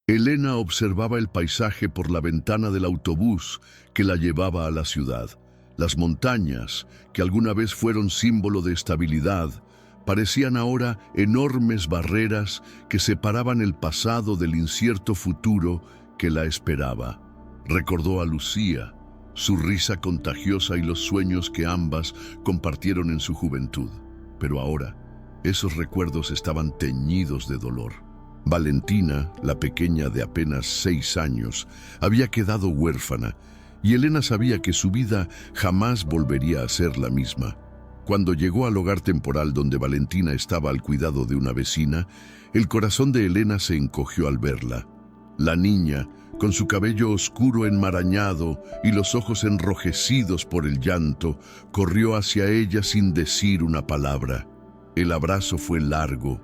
Elena observaba el paisaje por la ventana del autobús que la llevaba a la ciudad. Las montañas, que alguna vez fueron símbolo de estabilidad, parecían ahora enormes barreras que separaban el pasado del incierto futuro que la esperaba. Recordó a Lucía, su risa contagiosa y los sueños que ambas compartieron en su juventud. Pero ahora, esos recuerdos estaban teñidos de dolor. Valentina, la pequeña de apenas 6 años, había quedado huérfana y Elena sabía que su vida jamás volvería a ser la misma. Cuando llegó al hogar temporal donde Valentina estaba al cuidado de una vecina, el corazón de Elena se encogió al verla. La niña, con su cabello oscuro enmarañado y los ojos enrojecidos por el llanto, corrió hacia ella sin decir una palabra. El abrazo fue largo,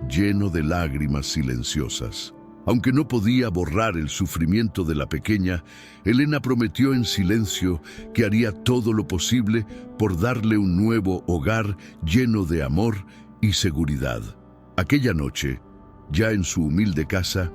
lleno de lágrimas silenciosas. Aunque no podía borrar el sufrimiento de la pequeña, Elena prometió en silencio que haría todo lo posible por darle un nuevo hogar lleno de amor y seguridad. Aquella noche, ya en su humilde casa,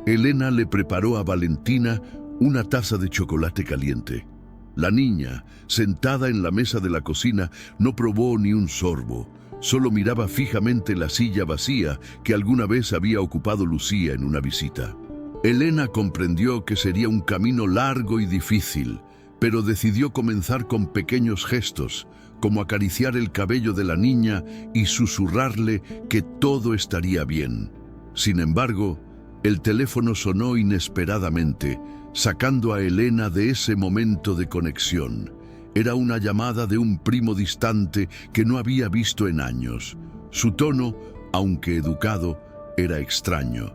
Elena le preparó a Valentina una taza de chocolate caliente. La niña, sentada en la mesa de la cocina, no probó ni un sorbo. Solo miraba fijamente la silla vacía que alguna vez había ocupado Lucía en una visita. Elena comprendió que sería un camino largo y difícil, pero decidió comenzar con pequeños gestos, como acariciar el cabello de la niña y susurrarle que todo estaría bien. Sin embargo, el teléfono sonó inesperadamente, sacando a Elena de ese momento de conexión. Era una llamada de un primo distante que no había visto en años. Su tono, aunque educado, era extraño.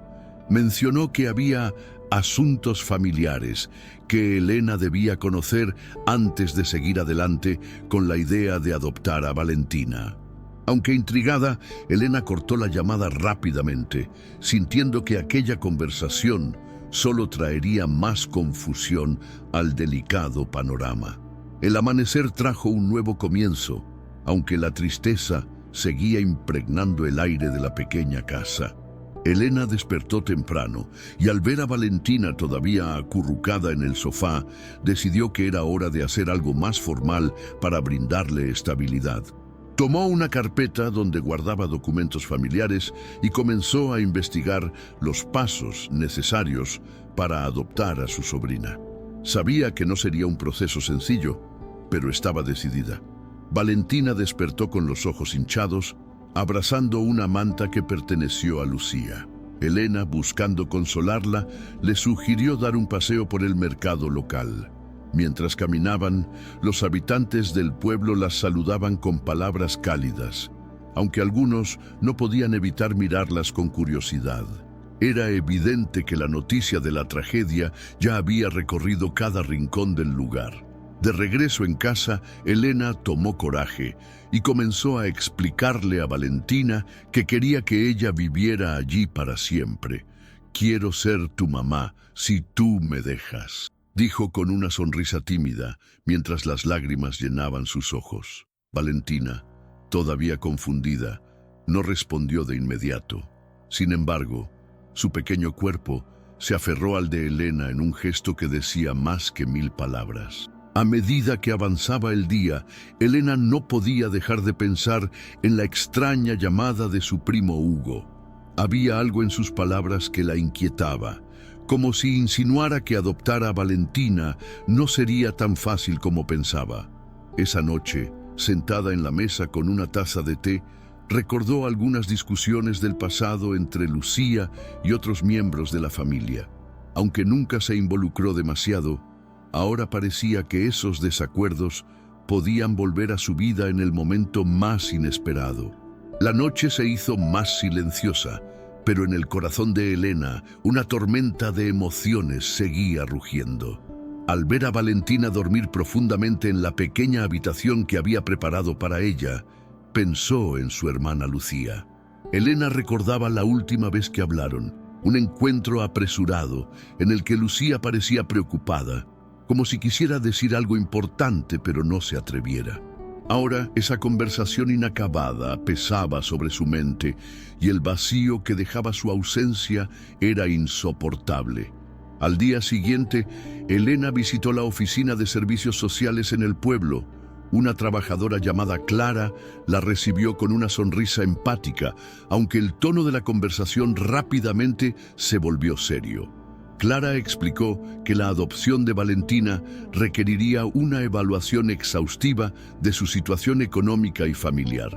Mencionó que había asuntos familiares que Elena debía conocer antes de seguir adelante con la idea de adoptar a Valentina. Aunque intrigada, Elena cortó la llamada rápidamente, sintiendo que aquella conversación solo traería más confusión al delicado panorama. El amanecer trajo un nuevo comienzo, aunque la tristeza seguía impregnando el aire de la pequeña casa. Elena despertó temprano y al ver a Valentina todavía acurrucada en el sofá, decidió que era hora de hacer algo más formal para brindarle estabilidad. Tomó una carpeta donde guardaba documentos familiares y comenzó a investigar los pasos necesarios para adoptar a su sobrina. Sabía que no sería un proceso sencillo, pero estaba decidida. Valentina despertó con los ojos hinchados, abrazando una manta que perteneció a Lucía. Elena, buscando consolarla, le sugirió dar un paseo por el mercado local. Mientras caminaban, los habitantes del pueblo las saludaban con palabras cálidas, aunque algunos no podían evitar mirarlas con curiosidad. Era evidente que la noticia de la tragedia ya había recorrido cada rincón del lugar. De regreso en casa, Elena tomó coraje y comenzó a explicarle a Valentina que quería que ella viviera allí para siempre. «Quiero ser tu mamá si tú me dejas», dijo con una sonrisa tímida, mientras las lágrimas llenaban sus ojos. Valentina, todavía confundida, no respondió de inmediato. Sin embargo, su pequeño cuerpo se aferró al de Elena en un gesto que decía más que 1000 palabras. A medida que avanzaba el día, Elena no podía dejar de pensar en la extraña llamada de su primo Hugo. Había algo en sus palabras que la inquietaba, como si insinuara que adoptar a Valentina no sería tan fácil como pensaba. Esa noche, sentada en la mesa con una taza de té, recordó algunas discusiones del pasado entre Lucía y otros miembros de la familia. Aunque nunca se involucró demasiado, ahora parecía que esos desacuerdos podían volver a su vida en el momento más inesperado. La noche se hizo más silenciosa, pero en el corazón de Elena una tormenta de emociones seguía rugiendo. Al ver a Valentina dormir profundamente en la pequeña habitación que había preparado para ella, pensó en su hermana Lucía. Elena recordaba la última vez que hablaron, un encuentro apresurado en el que Lucía parecía preocupada, como si quisiera decir algo importante pero no se atreviera. Ahora esa conversación inacabada pesaba sobre su mente y el vacío que dejaba su ausencia era insoportable. Al día siguiente, Elena visitó la oficina de servicios sociales en el pueblo. Una trabajadora llamada Clara la recibió con una sonrisa empática, aunque el tono de la conversación rápidamente se volvió serio. Clara explicó que la adopción de Valentina requeriría una evaluación exhaustiva de su situación económica y familiar.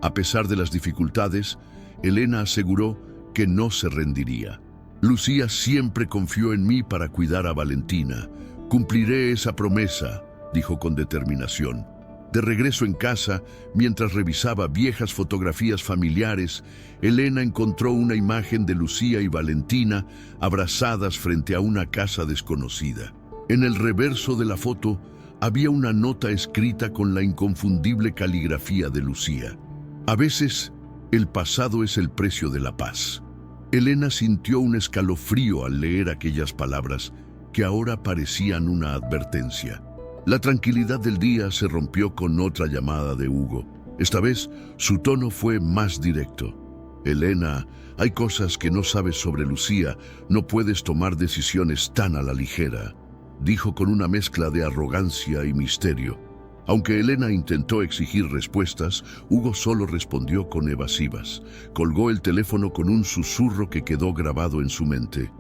A pesar de las dificultades, Elena aseguró que no se rendiría. Lucía siempre confió en mí para cuidar a Valentina. Cumpliré esa promesa, dijo con determinación. De regreso en casa, mientras revisaba viejas fotografías familiares, Elena encontró una imagen de Lucía y Valentina abrazadas frente a una casa desconocida. En el reverso de la foto había una nota escrita con la inconfundible caligrafía de Lucía. A veces, el pasado es el precio de la paz. Elena sintió un escalofrío al leer aquellas palabras que ahora parecían una advertencia. La tranquilidad del día se rompió con otra llamada de Hugo. Esta vez, su tono fue más directo. Elena, hay cosas que no sabes sobre Lucía, no puedes tomar decisiones tan a la ligera, dijo con una mezcla de arrogancia y misterio. Aunque Elena intentó exigir respuestas, Hugo solo respondió con evasivas. Colgó el teléfono con un susurro que quedó grabado en su mente.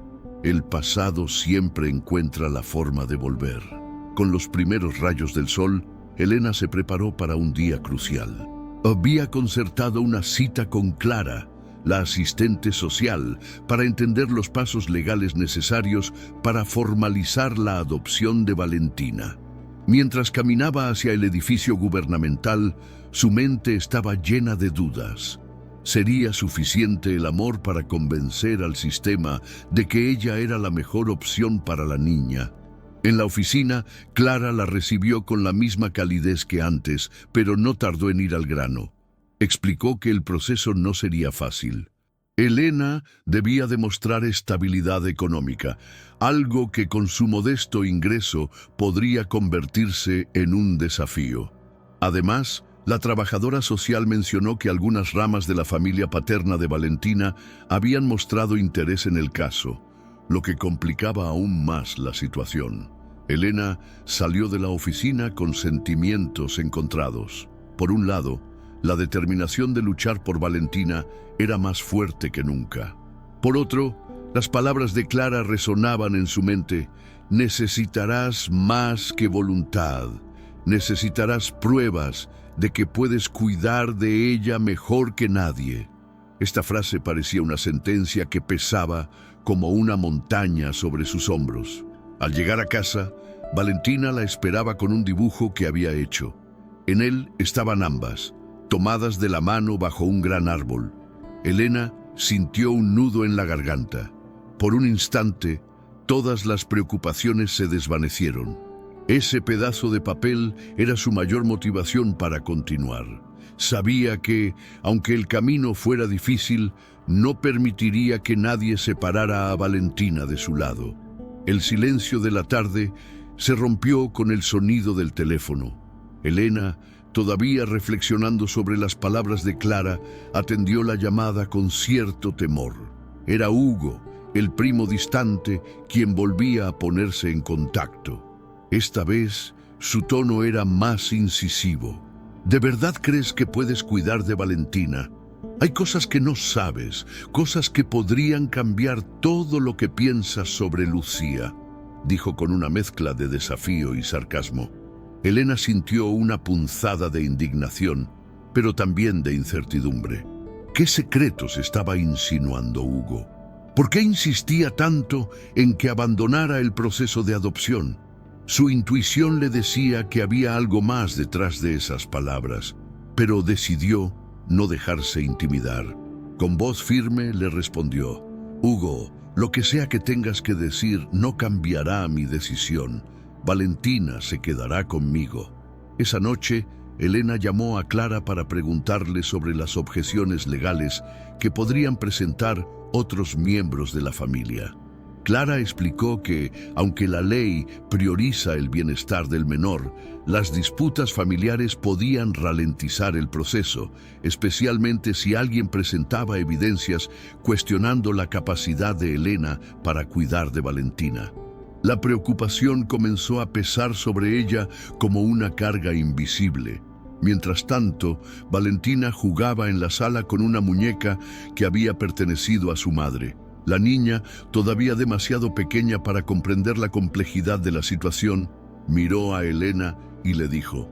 El pasado siempre encuentra la forma de volver. Con los primeros rayos del sol, Elena se preparó para un día crucial. Había concertado una cita con Clara, la asistente social, para entender los pasos legales necesarios para formalizar la adopción de Valentina. Mientras caminaba hacia el edificio gubernamental, su mente estaba llena de dudas. ¿Sería suficiente el amor para convencer al sistema de que ella era la mejor opción para la niña? En la oficina, Clara la recibió con la misma calidez que antes, pero no tardó en ir al grano. Explicó que el proceso no sería fácil. Elena debía demostrar estabilidad económica, algo que con su modesto ingreso podría convertirse en un desafío. Además, la trabajadora social mencionó que algunas ramas de la familia paterna de Valentina habían mostrado interés en el caso, lo que complicaba aún más la situación. Elena salió de la oficina con sentimientos encontrados. Por un lado, la determinación de luchar por Valentina era más fuerte que nunca. Por otro, las palabras de Clara resonaban en su mente. Necesitarás más que voluntad. Necesitarás pruebas de que puedes cuidar de ella mejor que nadie. Esta frase parecía una sentencia que pesaba como una montaña sobre sus hombros. Al llegar a casa, Valentina la esperaba con un dibujo que había hecho. En él estaban ambas, tomadas de la mano bajo un gran árbol. Elena sintió un nudo en la garganta. Por un instante, todas las preocupaciones se desvanecieron. Ese pedazo de papel era su mayor motivación para continuar. Sabía que, aunque el camino fuera difícil, no permitiría que nadie separara a Valentina de su lado. El silencio de la tarde se rompió con el sonido del teléfono. Elena, todavía reflexionando sobre las palabras de Clara, atendió la llamada con cierto temor. Era Hugo, el primo distante, quien volvía a ponerse en contacto. Esta vez, su tono era más incisivo. ¿De verdad crees que puedes cuidar de Valentina? Hay cosas que no sabes, cosas que podrían cambiar todo lo que piensas sobre Lucía, dijo con una mezcla de desafío y sarcasmo. Elena sintió una punzada de indignación, pero también de incertidumbre. ¿Qué secretos estaba insinuando Hugo? ¿Por qué insistía tanto en que abandonara el proceso de adopción? Su intuición le decía que había algo más detrás de esas palabras, pero decidió no dejarse intimidar. Con voz firme le respondió: Hugo, lo que sea que tengas que decir no cambiará mi decisión. Valentina se quedará conmigo. Esa noche, Elena llamó a Clara para preguntarle sobre las objeciones legales que podrían presentar otros miembros de la familia. Clara explicó que, aunque la ley prioriza el bienestar del menor, las disputas familiares podían ralentizar el proceso, especialmente si alguien presentaba evidencias cuestionando la capacidad de Elena para cuidar de Valentina. La preocupación comenzó a pesar sobre ella como una carga invisible. Mientras tanto, Valentina jugaba en la sala con una muñeca que había pertenecido a su madre. La niña, todavía demasiado pequeña para comprender la complejidad de la situación, miró a Elena y le dijo: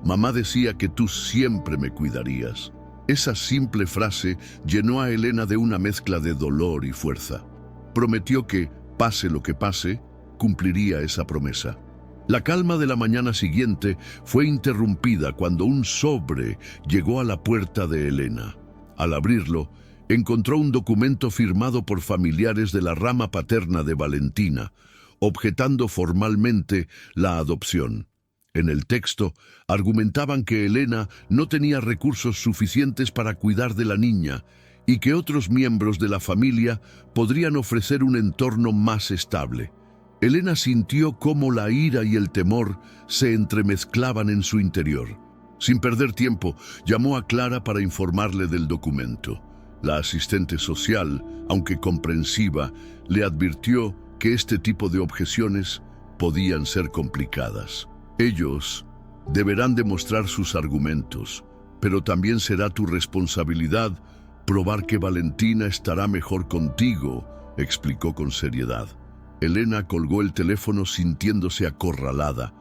«Mamá decía que tú siempre me cuidarías». Esa simple frase llenó a Elena de una mezcla de dolor y fuerza. Prometió que, pase lo que pase, cumpliría esa promesa. La calma de la mañana siguiente fue interrumpida cuando un sobre llegó a la puerta de Elena. Al abrirlo, encontró un documento firmado por familiares de la rama paterna de Valentina, objetando formalmente la adopción. En el texto, argumentaban que Elena no tenía recursos suficientes para cuidar de la niña y que otros miembros de la familia podrían ofrecer un entorno más estable. Elena sintió cómo la ira y el temor se entremezclaban en su interior. Sin perder tiempo, llamó a Clara para informarle del documento. La asistente social, aunque comprensiva, le advirtió que este tipo de objeciones podían ser complicadas. Ellos deberán demostrar sus argumentos, pero también será tu responsabilidad probar que Valentina estará mejor contigo, explicó con seriedad. Elena colgó el teléfono sintiéndose acorralada,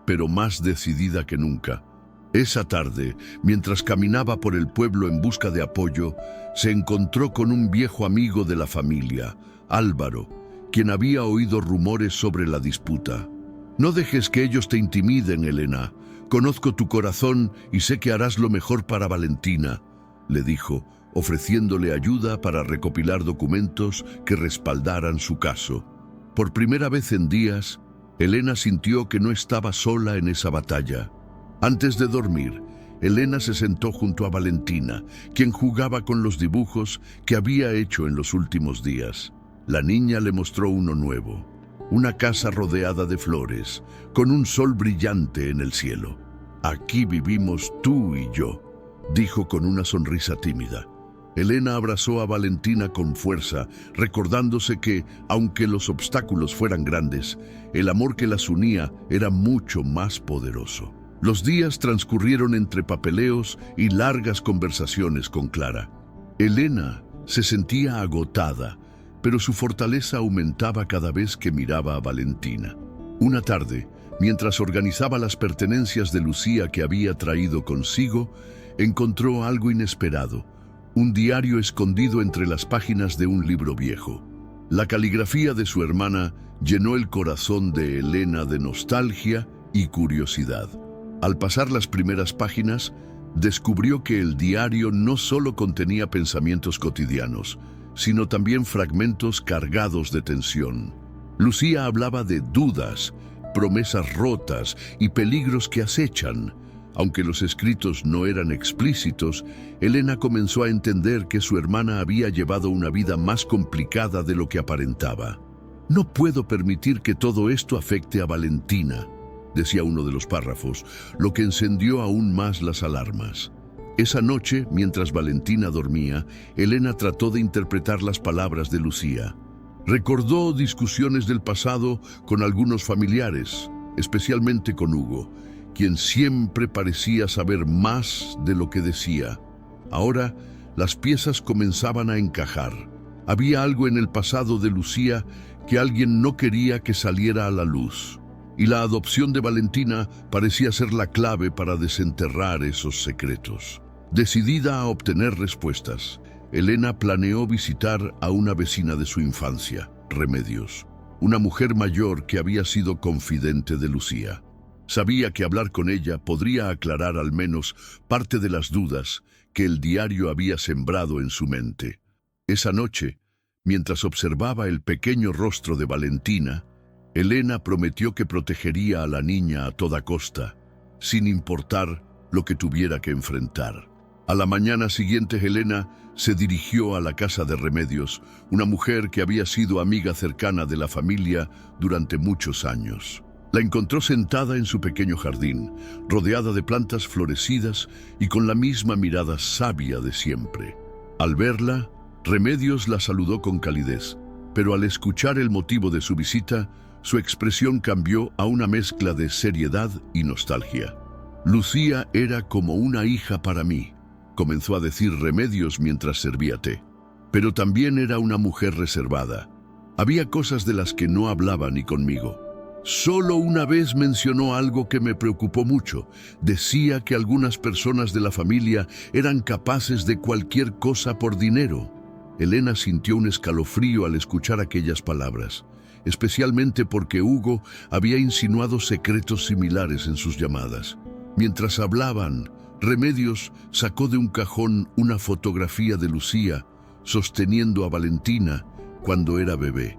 pero más decidida que nunca. Esa tarde, mientras caminaba por el pueblo en busca de apoyo, se encontró con un viejo amigo de la familia, Álvaro, quien había oído rumores sobre la disputa. «No dejes que ellos te intimiden, Elena. Conozco tu corazón y sé que harás lo mejor para Valentina», le dijo, ofreciéndole ayuda para recopilar documentos que respaldaran su caso. Por primera vez en días, Elena sintió que no estaba sola en esa batalla. Antes de dormir, Elena se sentó junto a Valentina, quien jugaba con los dibujos que había hecho en los últimos días. La niña le mostró uno nuevo, una casa rodeada de flores, con un sol brillante en el cielo. «Aquí vivimos tú y yo», dijo con una sonrisa tímida. Elena abrazó a Valentina con fuerza, recordándose que, aunque los obstáculos fueran grandes, el amor que las unía era mucho más poderoso. Los días transcurrieron entre papeleos y largas conversaciones con Clara. Elena se sentía agotada, pero su fortaleza aumentaba cada vez que miraba a Valentina. Una tarde, mientras organizaba las pertenencias de Lucía que había traído consigo, encontró algo inesperado: un diario escondido entre las páginas de un libro viejo. La caligrafía de su hermana llenó el corazón de Elena de nostalgia y curiosidad. Al pasar las primeras páginas, descubrió que el diario no solo contenía pensamientos cotidianos, sino también fragmentos cargados de tensión. Lucía hablaba de dudas, promesas rotas y peligros que acechan. Aunque los escritos no eran explícitos, Elena comenzó a entender que su hermana había llevado una vida más complicada de lo que aparentaba. «No puedo permitir que todo esto afecte a Valentina», decía uno de los párrafos, lo que encendió aún más las alarmas. Esa noche, mientras Valentina dormía, Elena trató de interpretar las palabras de Lucía. Recordó discusiones del pasado con algunos familiares, especialmente con Hugo, quien siempre parecía saber más de lo que decía. Ahora, las piezas comenzaban a encajar. Había algo en el pasado de Lucía que alguien no quería que saliera a la luz, y la adopción de Valentina parecía ser la clave para desenterrar esos secretos. Decidida a obtener respuestas, Elena planeó visitar a una vecina de su infancia, Remedios, una mujer mayor que había sido confidente de Lucía. Sabía que hablar con ella podría aclarar al menos parte de las dudas que el diario había sembrado en su mente. Esa noche, mientras observaba el pequeño rostro de Valentina, Elena prometió que protegería a la niña a toda costa, sin importar lo que tuviera que enfrentar. A la mañana siguiente, Helena se dirigió a la casa de Remedios, una mujer que había sido amiga cercana de la familia durante muchos años. La encontró sentada en su pequeño jardín, rodeada de plantas florecidas y con la misma mirada sabia de siempre. Al verla, Remedios la saludó con calidez, pero al escuchar el motivo de su visita, su expresión cambió a una mezcla de seriedad y nostalgia. «Lucía era como una hija para mí», comenzó a decir Remedios mientras servía té. «Pero también era una mujer reservada. Había cosas de las que no hablaba ni conmigo. Solo una vez mencionó algo que me preocupó mucho. Decía que algunas personas de la familia eran capaces de cualquier cosa por dinero». Helena sintió un escalofrío al escuchar aquellas palabras, especialmente porque Hugo había insinuado secretos similares en sus llamadas. Mientras hablaban, Remedios sacó de un cajón una fotografía de Lucía sosteniendo a Valentina cuando era bebé.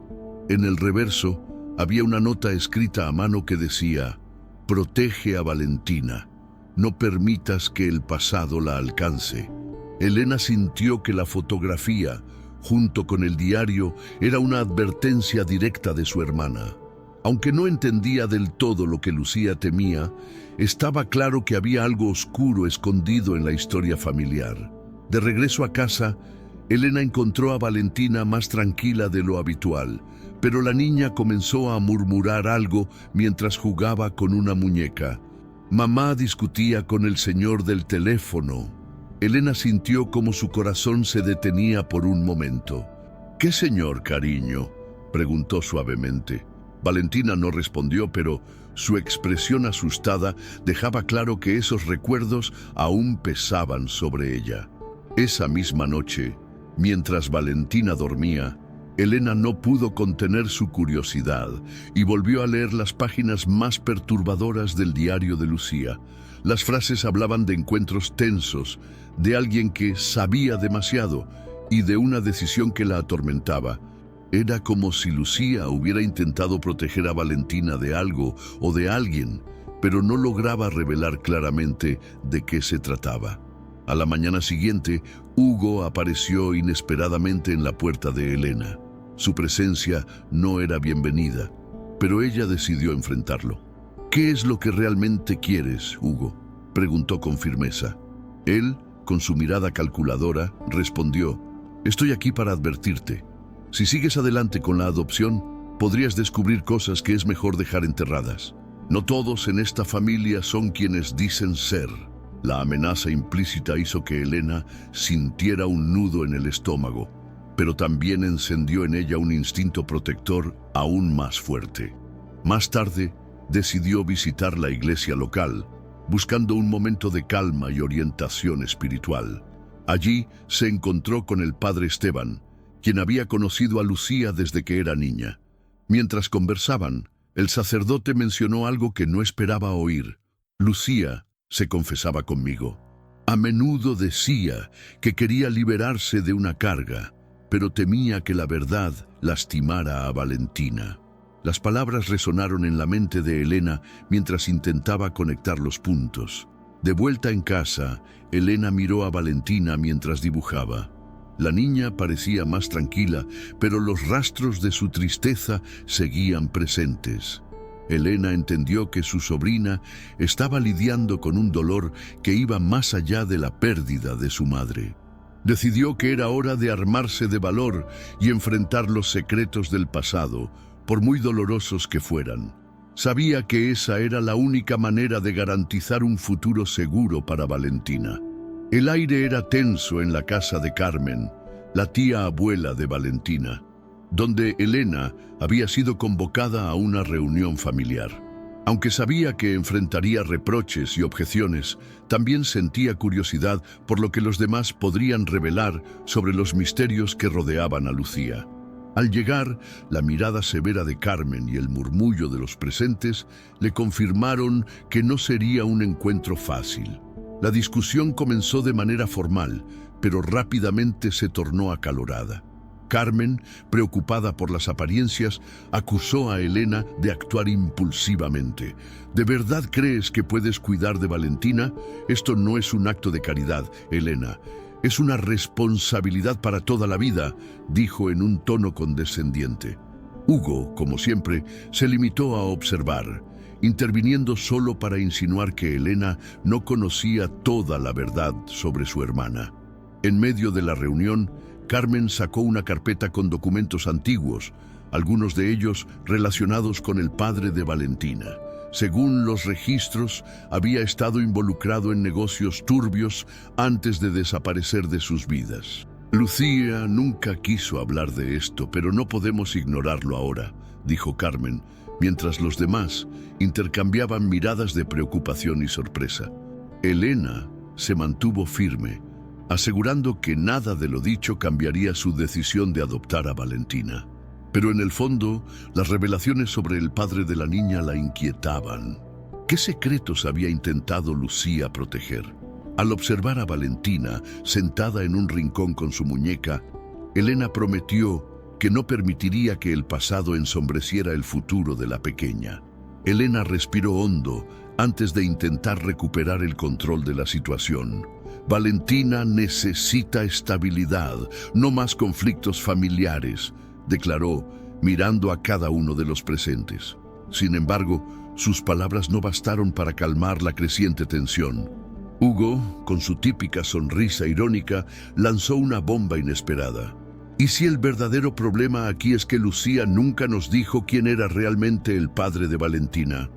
En el reverso había una nota escrita a mano que decía: «Protege a Valentina, no permitas que el pasado la alcance». Helena sintió que la fotografía, junto con el diario, era una advertencia directa de su hermana. Aunque no entendía del todo lo que Lucía temía, estaba claro que había algo oscuro escondido en la historia familiar. De regreso a casa, Helena encontró a Valentina más tranquila de lo habitual, pero la niña comenzó a murmurar algo mientras jugaba con una muñeca. «Mamá discutía con el señor del teléfono». Helena sintió como su corazón se detenía por un momento. «¿Qué señor, cariño?», preguntó suavemente. Valentina no respondió, pero su expresión asustada dejaba claro que esos recuerdos aún pesaban sobre ella. Esa misma noche, mientras Valentina dormía, Helena no pudo contener su curiosidad y volvió a leer las páginas más perturbadoras del diario de Lucía. Las frases hablaban de encuentros tensos, de alguien que sabía demasiado y de una decisión que la atormentaba. Era como si Lucía hubiera intentado proteger a Valentina de algo o de alguien, pero no lograba revelar claramente de qué se trataba. A la mañana siguiente, Hugo apareció inesperadamente en la puerta de Helena. Su presencia no era bienvenida, pero ella decidió enfrentarlo. «¿Qué es lo que realmente quieres, Hugo?», preguntó con firmeza. Él, con su mirada calculadora, respondió: «Estoy aquí para advertirte. Si sigues adelante con la adopción, podrías descubrir cosas que es mejor dejar enterradas. No todos en esta familia son quienes dicen ser». La amenaza implícita hizo que Helena sintiera un nudo en el estómago, pero también encendió en ella un instinto protector aún más fuerte. Más tarde, decidió visitar la iglesia local, buscando un momento de calma y orientación espiritual. Allí se encontró con el padre Esteban, quien había conocido a Lucía desde que era niña. Mientras conversaban, el sacerdote mencionó algo que no esperaba oír. «Lucía se confesaba conmigo. A menudo decía que quería liberarse de una carga, pero temía que la verdad lastimara a Valentina». Las palabras resonaron en la mente de Helena mientras intentaba conectar los puntos. De vuelta en casa, Helena miró a Valentina mientras dibujaba. La niña parecía más tranquila, pero los rastros de su tristeza seguían presentes. Helena entendió que su sobrina estaba lidiando con un dolor que iba más allá de la pérdida de su madre. Decidió que era hora de armarse de valor y enfrentar los secretos del pasado, por muy dolorosos que fueran. Sabía que esa era la única manera de garantizar un futuro seguro para Valentina. El aire era tenso en la casa de Carmen, la tía abuela de Valentina, donde Helena había sido convocada a una reunión familiar. Aunque sabía que enfrentaría reproches y objeciones, también sentía curiosidad por lo que los demás podrían revelar sobre los misterios que rodeaban a Lucía. Al llegar, la mirada severa de Carmen y el murmullo de los presentes le confirmaron que no sería un encuentro fácil. La discusión comenzó de manera formal, pero rápidamente se tornó acalorada. Carmen, preocupada por las apariencias, acusó a Elena de actuar impulsivamente. ¿De verdad crees que puedes cuidar de Valentina? Esto no es un acto de caridad, Elena. Es una responsabilidad para toda la vida, dijo en un tono condescendiente. Hugo, como siempre, se limitó a observar, interviniendo solo para insinuar que Elena no conocía toda la verdad sobre su hermana. En medio de la reunión, Carmen sacó una carpeta con documentos antiguos, algunos de ellos relacionados con el padre de Valentina. Según los registros, había estado involucrado en negocios turbios antes de desaparecer de sus vidas. Lucía nunca quiso hablar de esto, pero no podemos ignorarlo ahora, dijo Carmen, mientras los demás intercambiaban miradas de preocupación y sorpresa. Elena se mantuvo firme, asegurando que nada de lo dicho cambiaría su decisión de adoptar a Valentina. Pero en el fondo, las revelaciones sobre el padre de la niña la inquietaban. ¿Qué secretos había intentado Lucía proteger? Al observar a Valentina sentada en un rincón con su muñeca, Elena prometió que no permitiría que el pasado ensombreciera el futuro de la pequeña. Elena respiró hondo antes de intentar recuperar el control de la situación. Valentina necesita estabilidad, no más conflictos familiares, declaró, mirando a cada uno de los presentes. Sin embargo, sus palabras no bastaron para calmar la creciente tensión. Hugo, con su típica sonrisa irónica, lanzó una bomba inesperada. ¿Y si el verdadero problema aquí es que Lucía nunca nos dijo quién era realmente el padre de Valentina?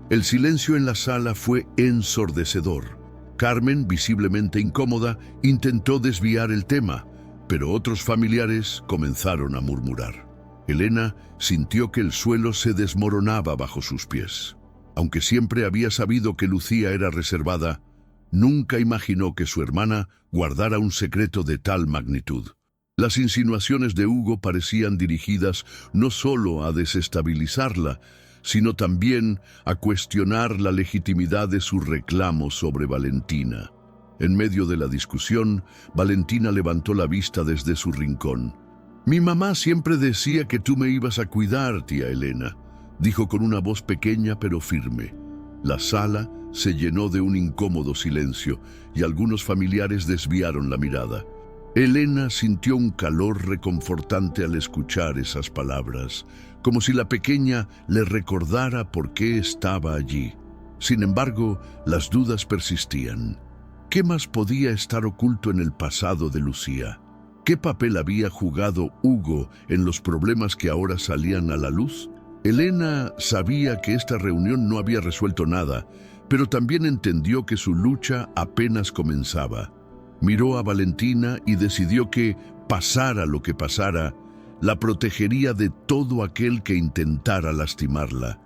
El silencio en la sala fue ensordecedor. Carmen, visiblemente incómoda, intentó desviar el tema, pero otros familiares comenzaron a murmurar. Elena sintió que el suelo se desmoronaba bajo sus pies. Aunque siempre había sabido que Lucía era reservada, nunca imaginó que su hermana guardara un secreto de tal magnitud. Las insinuaciones de Hugo parecían dirigidas no solo a desestabilizarla, sino también a cuestionar la legitimidad de su reclamo sobre Valentina. En medio de la discusión, Valentina levantó la vista desde su rincón. «Mi mamá siempre decía que tú me ibas a cuidar, tía Elena», dijo con una voz pequeña pero firme. La sala se llenó de un incómodo silencio y algunos familiares desviaron la mirada. Elena sintió un calor reconfortante al escuchar esas palabras, como si la pequeña le recordara por qué estaba allí. Sin embargo, las dudas persistían. ¿Qué más podía estar oculto en el pasado de Lucía? ¿Qué papel había jugado Hugo en los problemas que ahora salían a la luz? Elena sabía que esta reunión no había resuelto nada, pero también entendió que su lucha apenas comenzaba. Miró a Valentina y decidió que, pasara lo que pasara, la protegería de todo aquel que intentara lastimarla.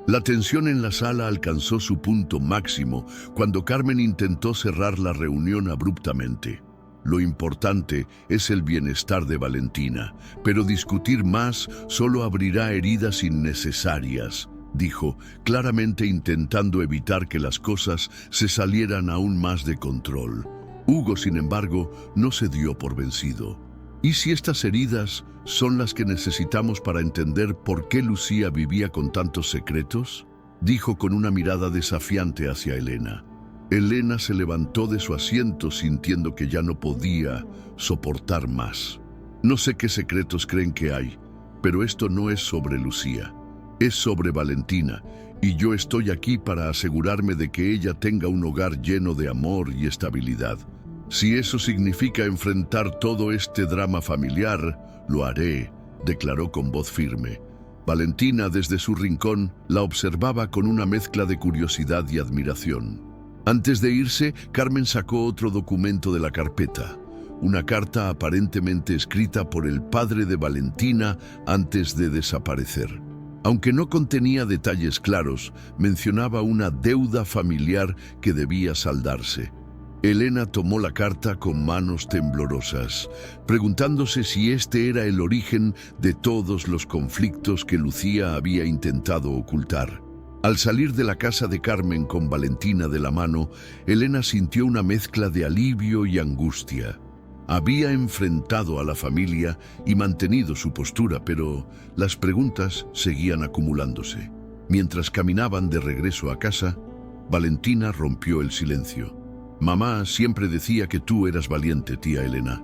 La tensión en la sala alcanzó su punto máximo cuando Carmen intentó cerrar la reunión abruptamente. Lo importante es el bienestar de Valentina, pero discutir más solo abrirá heridas innecesarias, dijo, claramente intentando evitar que las cosas se salieran aún más de control. Hugo, sin embargo, no se dio por vencido. ¿Y si estas heridas son las que necesitamos para entender por qué Lucía vivía con tantos secretos?, dijo con una mirada desafiante hacia Elena. Elena se levantó de su asiento sintiendo que ya no podía soportar más. No sé qué secretos creen que hay, pero esto no es sobre Lucía. Es sobre Valentina, y yo estoy aquí para asegurarme de que ella tenga un hogar lleno de amor y estabilidad. Si eso significa enfrentar todo este drama familiar, lo haré, declaró con voz firme. Valentina, desde su rincón, la observaba con una mezcla de curiosidad y admiración. Antes de irse, Carmen sacó otro documento de la carpeta, una carta aparentemente escrita por el padre de Valentina antes de desaparecer. Aunque no contenía detalles claros, mencionaba una deuda familiar que debía saldarse. Elena tomó la carta con manos temblorosas, preguntándose si este era el origen de todos los conflictos que Lucía había intentado ocultar. Al salir de la casa de Carmen con Valentina de la mano, Elena sintió una mezcla de alivio y angustia. Había enfrentado a la familia y mantenido su postura, pero las preguntas seguían acumulándose. Mientras caminaban de regreso a casa, Valentina rompió el silencio. «Mamá siempre decía que tú eras valiente, tía Elena.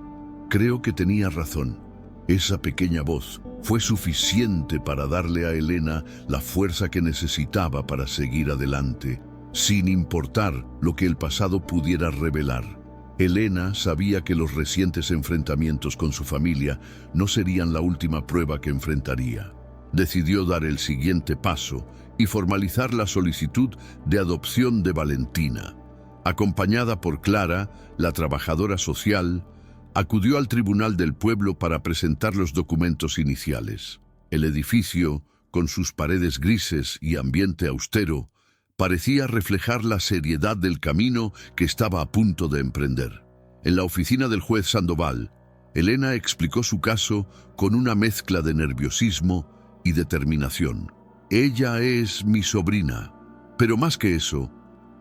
Creo que tenía razón». Esa pequeña voz fue suficiente para darle a Elena la fuerza que necesitaba para seguir adelante, sin importar lo que el pasado pudiera revelar. Elena sabía que los recientes enfrentamientos con su familia no serían la última prueba que enfrentaría. Decidió dar el siguiente paso y formalizar la solicitud de adopción de Valentina. Acompañada por Clara, la trabajadora social, acudió al tribunal del pueblo para presentar los documentos iniciales. El edificio, con sus paredes grises y ambiente austero, parecía reflejar la seriedad del camino que estaba a punto de emprender. En la oficina del juez Sandoval, Elena explicó su caso con una mezcla de nerviosismo y determinación. «Ella es mi sobrina, pero más que eso,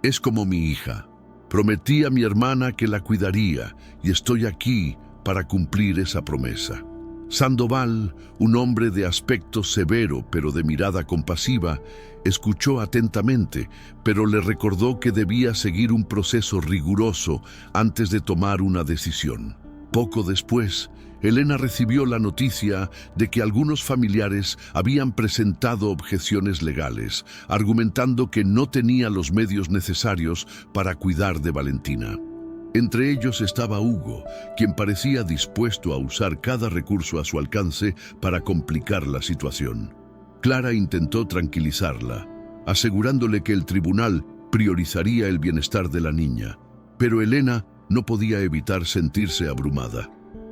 es como mi hija. Prometí a mi hermana que la cuidaría y estoy aquí para cumplir esa promesa». Sandoval, un hombre de aspecto severo pero de mirada compasiva, escuchó atentamente, pero le recordó que debía seguir un proceso riguroso antes de tomar una decisión. Poco después, Elena recibió la noticia de que algunos familiares habían presentado objeciones legales, argumentando que no tenía los medios necesarios para cuidar de Valentina. Entre ellos estaba Hugo, quien parecía dispuesto a usar cada recurso a su alcance para complicar la situación. Clara intentó tranquilizarla, asegurándole que el tribunal priorizaría el bienestar de la niña, pero Elena no podía evitar sentirse abrumada.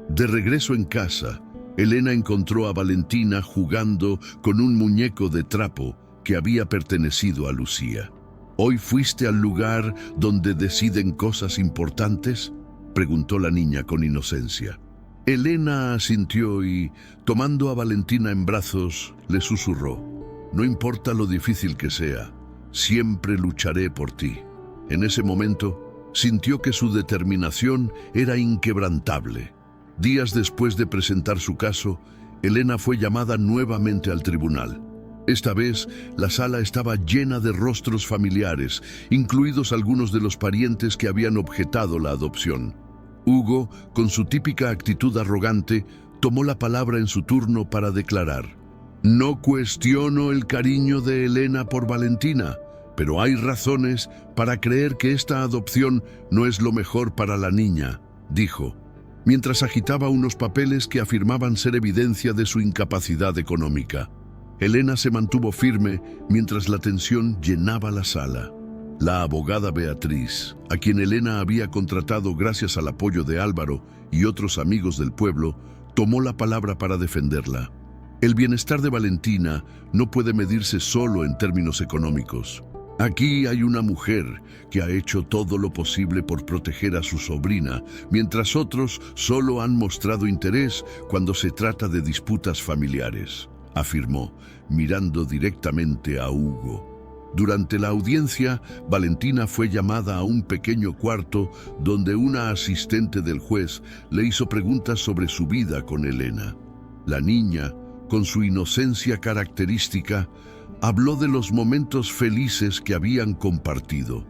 De regreso en casa, Elena encontró a Valentina jugando con un muñeco de trapo que había pertenecido a Lucía. «¿Hoy fuiste al lugar donde deciden cosas importantes?», preguntó la niña con inocencia. Elena asintió y, tomando a Valentina en brazos, le susurró: «No importa lo difícil que sea, siempre lucharé por ti». En ese momento, sintió que su determinación era inquebrantable. Días después de presentar su caso, Elena fue llamada nuevamente al tribunal. Esta vez, la sala estaba llena de rostros familiares, incluidos algunos de los parientes que habían objetado la adopción. Hugo, con su típica actitud arrogante, tomó la palabra en su turno para declarar: «No cuestiono el cariño de Elena por Valentina, pero hay razones para creer que esta adopción no es lo mejor para la niña», dijo, mientras agitaba unos papeles que afirmaban ser evidencia de su incapacidad económica. Elena se mantuvo firme mientras la tensión llenaba la sala. La abogada Beatriz, a quien Elena había contratado gracias al apoyo de Álvaro y otros amigos del pueblo, tomó la palabra para defenderla. El bienestar de Valentina no puede medirse solo en términos económicos. Aquí hay una mujer que ha hecho todo lo posible por proteger a su sobrina, mientras otros solo han mostrado interés cuando se trata de disputas familiares, afirmó, mirando directamente a Hugo. Durante la audiencia, Valentina fue llamada a un pequeño cuarto donde una asistente del juez le hizo preguntas sobre su vida con Elena. La niña, con su inocencia característica, habló de los momentos felices que habían compartido.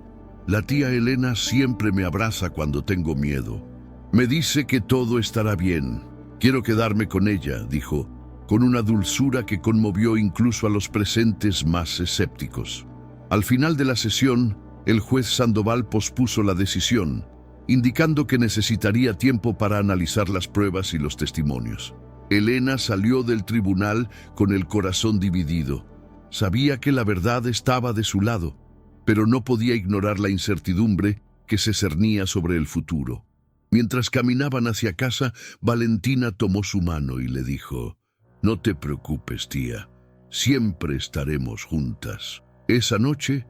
«La tía Elena siempre me abraza cuando tengo miedo. Me dice que todo estará bien. Quiero quedarme con ella», dijo, con una dulzura que conmovió incluso a los presentes más escépticos. Al final de la sesión, el juez Sandoval pospuso la decisión, indicando que necesitaría tiempo para analizar las pruebas y los testimonios. Elena salió del tribunal con el corazón dividido. Sabía que la verdad estaba de su lado, pero no podía ignorar la incertidumbre que se cernía sobre el futuro. Mientras caminaban hacia casa, Valentina tomó su mano y le dijo: «No te preocupes, tía. Siempre estaremos juntas». Esa noche,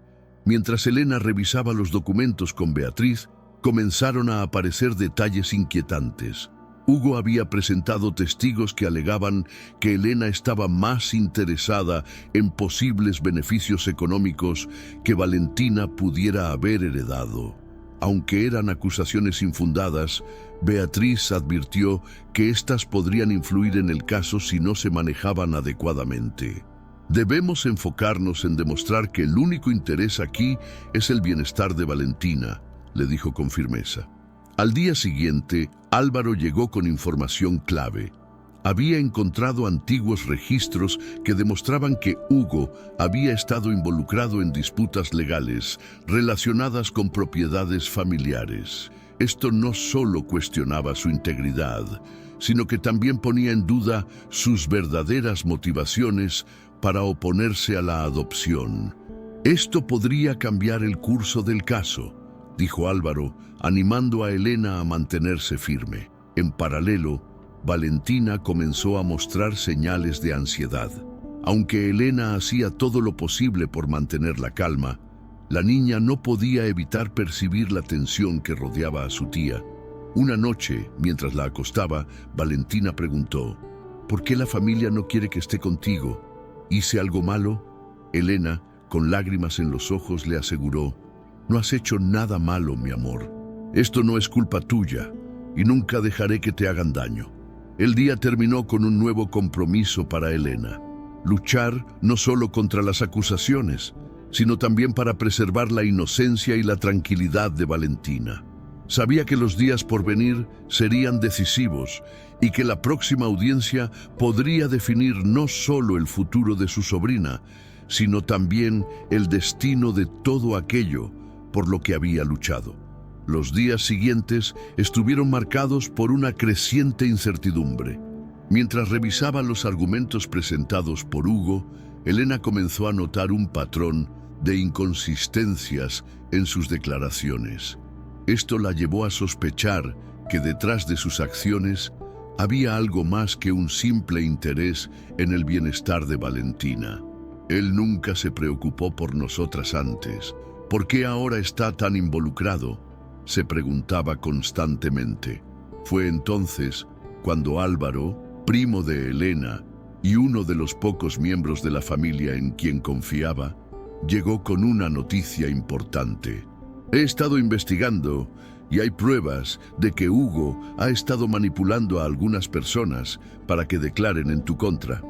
mientras Elena revisaba los documentos con Beatriz, comenzaron a aparecer detalles inquietantes. Hugo había presentado testigos que alegaban que Elena estaba más interesada en posibles beneficios económicos que Valentina pudiera haber heredado. Aunque eran acusaciones infundadas, Beatriz advirtió que éstas podrían influir en el caso si no se manejaban adecuadamente. Debemos enfocarnos en demostrar que el único interés aquí es el bienestar de Valentina, le dijo con firmeza. Al día siguiente, Álvaro llegó con información clave. Había encontrado antiguos registros que demostraban que Hugo había estado involucrado en disputas legales relacionadas con propiedades familiares. Esto no solo cuestionaba su integridad, sino que también ponía en duda sus verdaderas motivaciones para oponerse a la adopción. Esto podría cambiar el curso del caso, dijo Álvaro, animando a Elena a mantenerse firme. En paralelo, Valentina comenzó a mostrar señales de ansiedad. Aunque Elena hacía todo lo posible por mantener la calma, la niña no podía evitar percibir la tensión que rodeaba a su tía. Una noche, mientras la acostaba, Valentina preguntó: ¿por qué la familia no quiere que esté contigo? ¿Hice algo malo? Elena, con lágrimas en los ojos, le aseguró: no has hecho nada malo, mi amor. Esto no es culpa tuya y nunca dejaré que te hagan daño. El día terminó con un nuevo compromiso para Elena: luchar no solo contra las acusaciones, sino también para preservar la inocencia y la tranquilidad de Valentina. Sabía que los días por venir serían decisivos y que la próxima audiencia podría definir no solo el futuro de su sobrina, sino también el destino de todo aquello por lo que había luchado. Los días siguientes estuvieron marcados por una creciente incertidumbre. Mientras revisaba los argumentos presentados por Hugo, Elena comenzó a notar un patrón de inconsistencias en sus declaraciones. Esto la llevó a sospechar que detrás de sus acciones había algo más que un simple interés en el bienestar de Valentina. Él nunca se preocupó por nosotras antes. ¿Por qué ahora está tan involucrado?, se preguntaba constantemente. Fue entonces cuando Álvaro, primo de Elena y uno de los pocos miembros de la familia en quien confiaba, llegó con una noticia importante. He estado investigando y hay pruebas de que Hugo ha estado manipulando a algunas personas para que declaren en tu contra,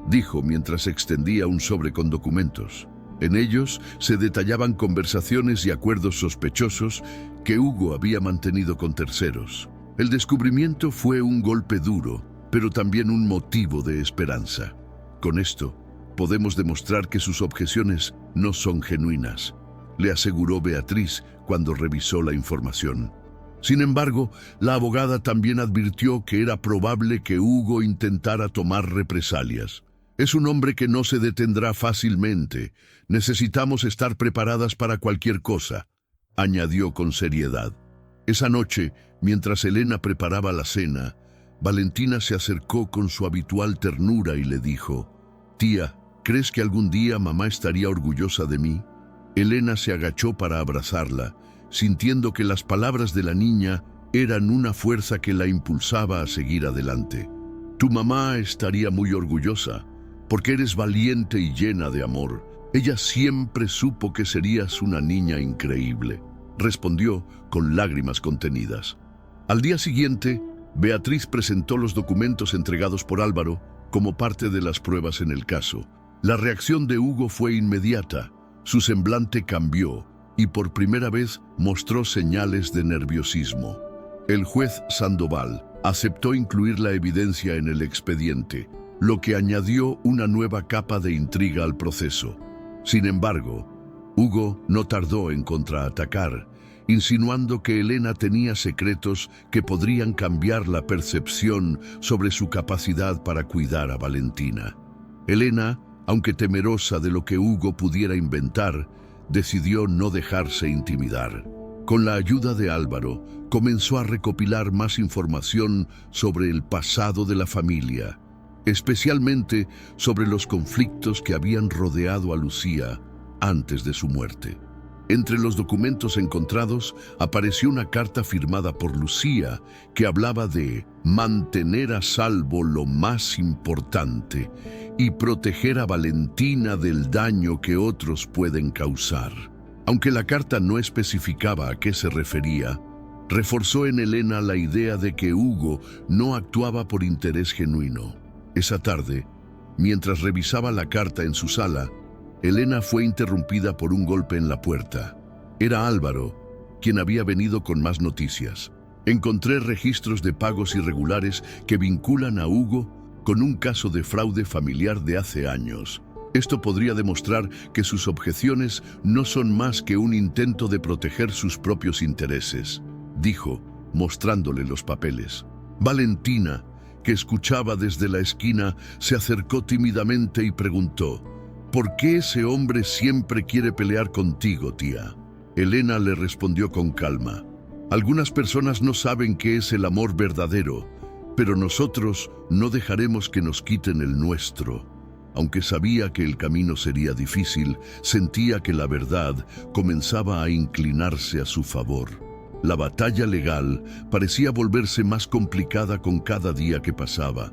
dijo mientras extendía un sobre con documentos. En ellos se detallaban conversaciones y acuerdos sospechosos que Hugo había mantenido con terceros. El descubrimiento fue un golpe duro, pero también un motivo de esperanza. Con esto, podemos demostrar que sus objeciones no son genuinas, le aseguró Beatriz cuando revisó la información. Sin embargo, la abogada también advirtió que era probable que Hugo intentara tomar represalias. Es un hombre que no se detendrá fácilmente. Necesitamos estar preparadas para cualquier cosa, añadió con seriedad. Esa noche, mientras Elena preparaba la cena, Valentina se acercó con su habitual ternura y le dijo: «Tía, ¿crees que algún día mamá estaría orgullosa de mí?». Elena se agachó para abrazarla, sintiendo que las palabras de la niña eran una fuerza que la impulsaba a seguir adelante. «Tu mamá estaría muy orgullosa, porque eres valiente y llena de amor. Ella siempre supo que serías una niña increíble», respondió con lágrimas contenidas. Al día siguiente, Beatriz presentó los documentos entregados por Álvaro como parte de las pruebas en el caso. La reacción de Hugo fue inmediata. Su semblante cambió y por primera vez mostró señales de nerviosismo. El juez Sandoval aceptó incluir la evidencia en el expediente, lo que añadió una nueva capa de intriga al proceso. Sin embargo, Hugo no tardó en contraatacar, insinuando que Elena tenía secretos que podrían cambiar la percepción sobre su capacidad para cuidar a Valentina. Elena, aunque temerosa de lo que Hugo pudiera inventar, decidió no dejarse intimidar. Con la ayuda de Álvaro, comenzó a recopilar más información sobre el pasado de la familia, especialmente sobre los conflictos que habían rodeado a Lucía antes de su muerte. Entre los documentos encontrados apareció una carta firmada por Lucía que hablaba de mantener a salvo lo más importante y proteger a Valentina del daño que otros pueden causar. Aunque la carta no especificaba a qué se refería, reforzó en Elena la idea de que Hugo no actuaba por interés genuino. Esa tarde, mientras revisaba la carta en su sala, Elena fue interrumpida por un golpe en la puerta. Era Álvaro, quien había venido con más noticias. Encontré registros de pagos irregulares que vinculan a Hugo con un caso de fraude familiar de hace años. Esto podría demostrar que sus objeciones no son más que un intento de proteger sus propios intereses, dijo, mostrándole los papeles. Valentina, que escuchaba desde la esquina, se acercó tímidamente y preguntó: ¿por qué ese hombre siempre quiere pelear contigo, tía? Elena le respondió con calma: algunas personas no saben qué es el amor verdadero, pero nosotros no dejaremos que nos quiten el nuestro. Aunque sabía que el camino sería difícil, sentía que la verdad comenzaba a inclinarse a su favor. La batalla legal parecía volverse más complicada con cada día que pasaba.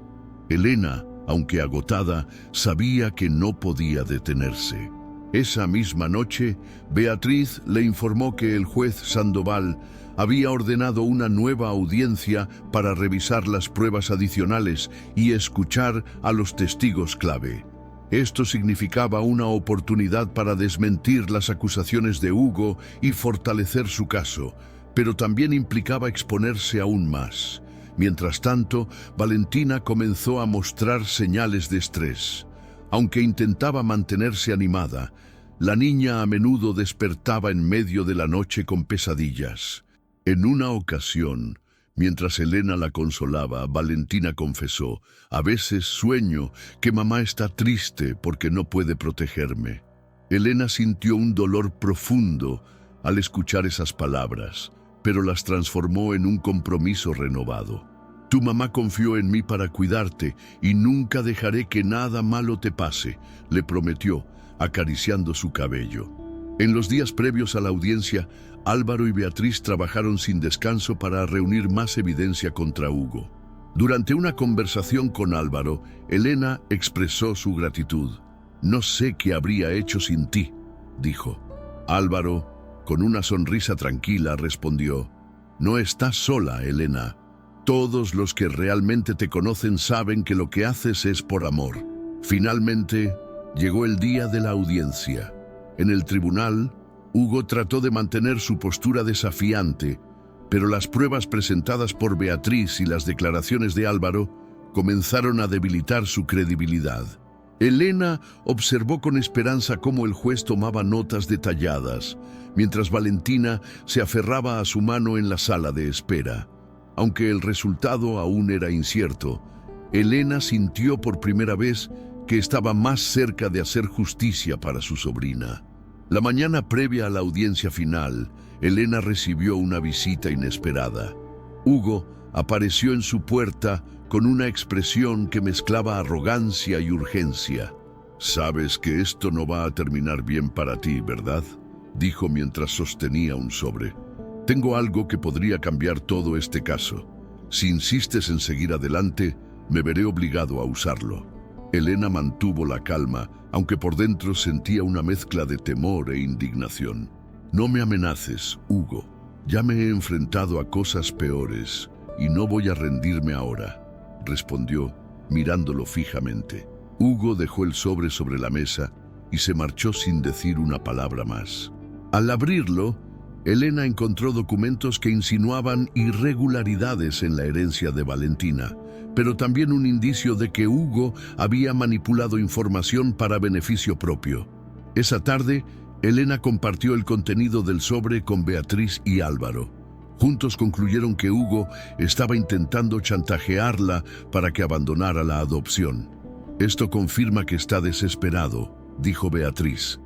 Elena, aunque agotada, sabía que no podía detenerse. Esa misma noche, Beatriz le informó que el juez Sandoval había ordenado una nueva audiencia para revisar las pruebas adicionales y escuchar a los testigos clave. Esto significaba una oportunidad para desmentir las acusaciones de Hugo y fortalecer su caso, pero también implicaba exponerse aún más. Mientras tanto, Valentina comenzó a mostrar señales de estrés. Aunque intentaba mantenerse animada, la niña a menudo despertaba en medio de la noche con pesadillas. En una ocasión, mientras Elena la consolaba, Valentina confesó: a veces sueño que mamá está triste porque no puede protegerme. Elena sintió un dolor profundo al escuchar esas palabras, pero las transformó en un compromiso renovado. Tu mamá confió en mí para cuidarte y nunca dejaré que nada malo te pase, le prometió, acariciando su cabello. En los días previos a la audiencia, Álvaro y Beatriz trabajaron sin descanso para reunir más evidencia contra Hugo. Durante una conversación con Álvaro, Elena expresó su gratitud. No sé qué habría hecho sin ti, dijo. Álvaro, con una sonrisa tranquila, respondió: no estás sola, Elena. Todos los que realmente te conocen saben que lo que haces es por amor. Finalmente, llegó el día de la audiencia. En el tribunal, Hugo trató de mantener su postura desafiante, pero las pruebas presentadas por Beatriz y las declaraciones de Álvaro comenzaron a debilitar su credibilidad. Elena observó con esperanza cómo el juez tomaba notas detalladas, mientras Valentina se aferraba a su mano en la sala de espera. Aunque el resultado aún era incierto, Elena sintió por primera vez que estaba más cerca de hacer justicia para su sobrina. La mañana previa a la audiencia final, Elena recibió una visita inesperada. Hugo apareció en su puerta con una expresión que mezclaba arrogancia y urgencia. «Sabes que esto no va a terminar bien para ti, ¿verdad?», dijo mientras sostenía un sobre. «Tengo algo que podría cambiar todo este caso. Si insistes en seguir adelante, me veré obligado a usarlo». Elena mantuvo la calma, aunque por dentro sentía una mezcla de temor e indignación. «No me amenaces, Hugo. Ya me he enfrentado a cosas peores y no voy a rendirme ahora», respondió, mirándolo fijamente. Hugo dejó el sobre la mesa y se marchó sin decir una palabra más. Al abrirlo, Elena encontró documentos que insinuaban irregularidades en la herencia de Valentina, pero también un indicio de que Hugo había manipulado información para beneficio propio. Esa tarde, Elena compartió el contenido del sobre con Beatriz y Álvaro. Juntos concluyeron que Hugo estaba intentando chantajearla para que abandonara la adopción. «Esto confirma que está desesperado», dijo Beatriz,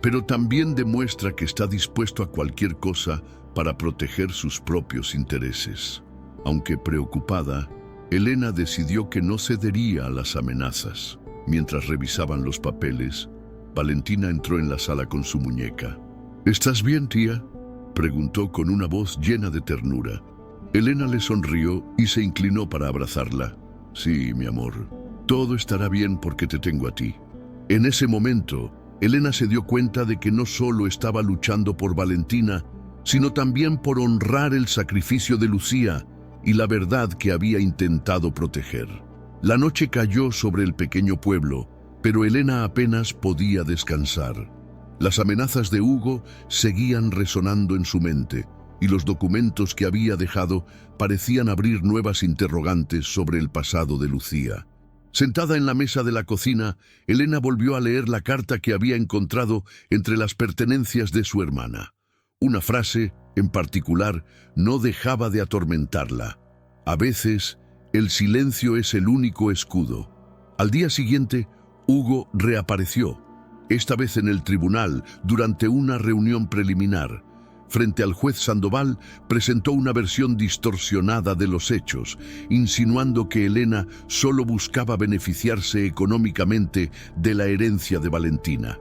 «pero también demuestra que está dispuesto a cualquier cosa para proteger sus propios intereses». Aunque preocupada, Elena decidió que no cedería a las amenazas. Mientras revisaban los papeles, Valentina entró en la sala con su muñeca. «¿Estás bien, tía?», preguntó con una voz llena de ternura. Elena le sonrió y se inclinó para abrazarla. «Sí, mi amor, todo estará bien porque te tengo a ti». En ese momento, Elena se dio cuenta de que no solo estaba luchando por Valentina, sino también por honrar el sacrificio de Lucía y la verdad que había intentado proteger. La noche cayó sobre el pequeño pueblo, pero Elena apenas podía descansar. Las amenazas de Hugo seguían resonando en su mente, y los documentos que había dejado parecían abrir nuevas interrogantes sobre el pasado de Lucía. Sentada en la mesa de la cocina, Elena volvió a leer la carta que había encontrado entre las pertenencias de su hermana. Una frase, en particular, no dejaba de atormentarla. A veces, el silencio es el único escudo. Al día siguiente, Hugo reapareció, esta vez en el tribunal, durante una reunión preliminar. Frente al juez Sandoval, presentó una versión distorsionada de los hechos, insinuando que Elena solo buscaba beneficiarse económicamente de la herencia de Valentina.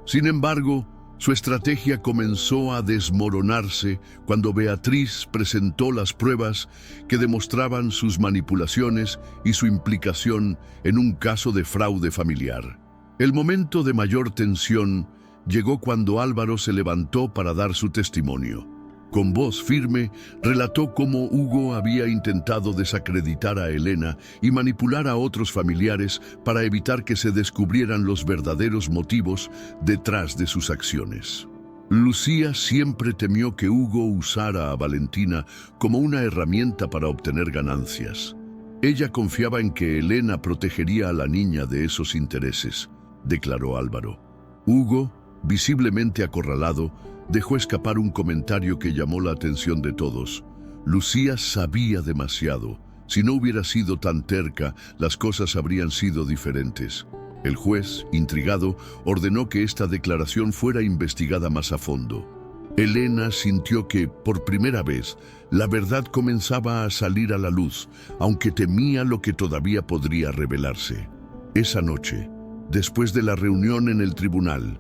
Sin embargo, su estrategia comenzó a desmoronarse cuando Beatriz presentó las pruebas que demostraban sus manipulaciones y su implicación en un caso de fraude familiar. El momento de mayor tensión llegó cuando Álvaro se levantó para dar su testimonio. Con voz firme, relató cómo Hugo había intentado desacreditar a Elena y manipular a otros familiares para evitar que se descubrieran los verdaderos motivos detrás de sus acciones. Lucía siempre temió que Hugo usara a Valentina como una herramienta para obtener ganancias. Ella confiaba en que Elena protegería a la niña de esos intereses, declaró Álvaro. Hugo, visiblemente acorralado, dejó escapar un comentario que llamó la atención de todos. Lucía sabía demasiado. Si no hubiera sido tan terca, las cosas habrían sido diferentes. El juez, intrigado, ordenó que esta declaración fuera investigada más a fondo. Elena sintió que, por primera vez, la verdad comenzaba a salir a la luz, aunque temía lo que todavía podría revelarse. Esa noche, después de la reunión en el tribunal,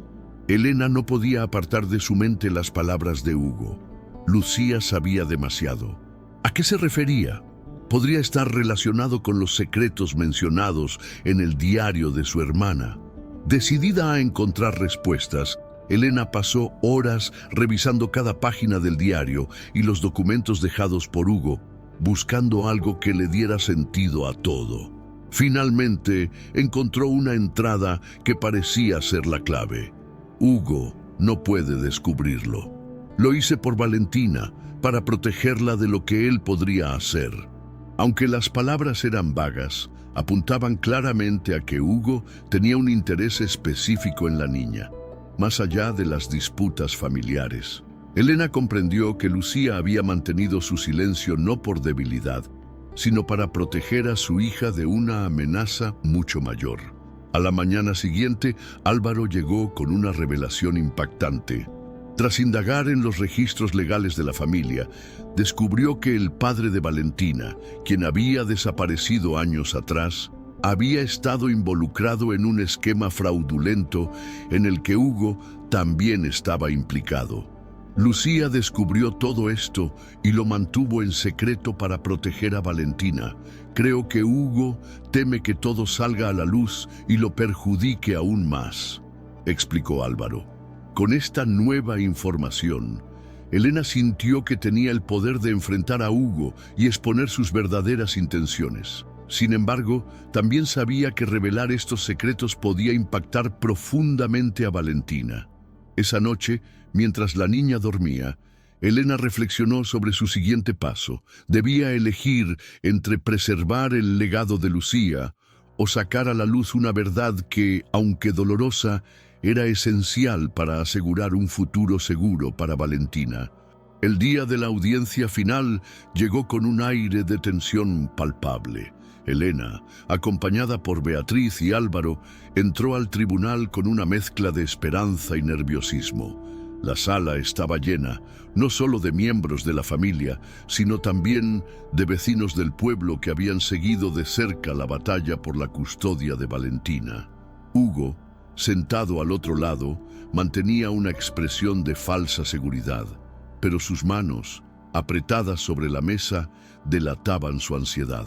Elena no podía apartar de su mente las palabras de Hugo. Lucía sabía demasiado. ¿A qué se refería? Podría estar relacionado con los secretos mencionados en el diario de su hermana. Decidida a encontrar respuestas, Elena pasó horas revisando cada página del diario y los documentos dejados por Hugo, buscando algo que le diera sentido a todo. Finalmente, encontró una entrada que parecía ser la clave. Hugo no puede descubrirlo. Lo hice por Valentina, para protegerla de lo que él podría hacer. Aunque las palabras eran vagas, apuntaban claramente a que Hugo tenía un interés específico en la niña, más allá de las disputas familiares. Elena comprendió que Lucía había mantenido su silencio no por debilidad, sino para proteger a su hija de una amenaza mucho mayor. A la mañana siguiente, Álvaro llegó con una revelación impactante. Tras indagar en los registros legales de la familia, descubrió que el padre de Valentina, quien había desaparecido años atrás, había estado involucrado en un esquema fraudulento en el que Hugo también estaba implicado. Lucía descubrió todo esto y lo mantuvo en secreto para proteger a Valentina. Creo que Hugo teme que todo salga a la luz y lo perjudique aún más, explicó Álvaro. Con esta nueva información, Elena sintió que tenía el poder de enfrentar a Hugo y exponer sus verdaderas intenciones. Sin embargo, también sabía que revelar estos secretos podía impactar profundamente a Valentina. Esa noche, mientras la niña dormía, Elena reflexionó sobre su siguiente paso. Debía elegir entre preservar el legado de Lucía o sacar a la luz una verdad que, aunque dolorosa, era esencial para asegurar un futuro seguro para Valentina. El día de la audiencia final llegó con un aire de tensión palpable. Elena, acompañada por Beatriz y Álvaro, entró al tribunal con una mezcla de esperanza y nerviosismo. La sala estaba llena, no solo de miembros de la familia, sino también de vecinos del pueblo que habían seguido de cerca la batalla por la custodia de Valentina. Hugo, sentado al otro lado, mantenía una expresión de falsa seguridad, pero sus manos, apretadas sobre la mesa, delataban su ansiedad.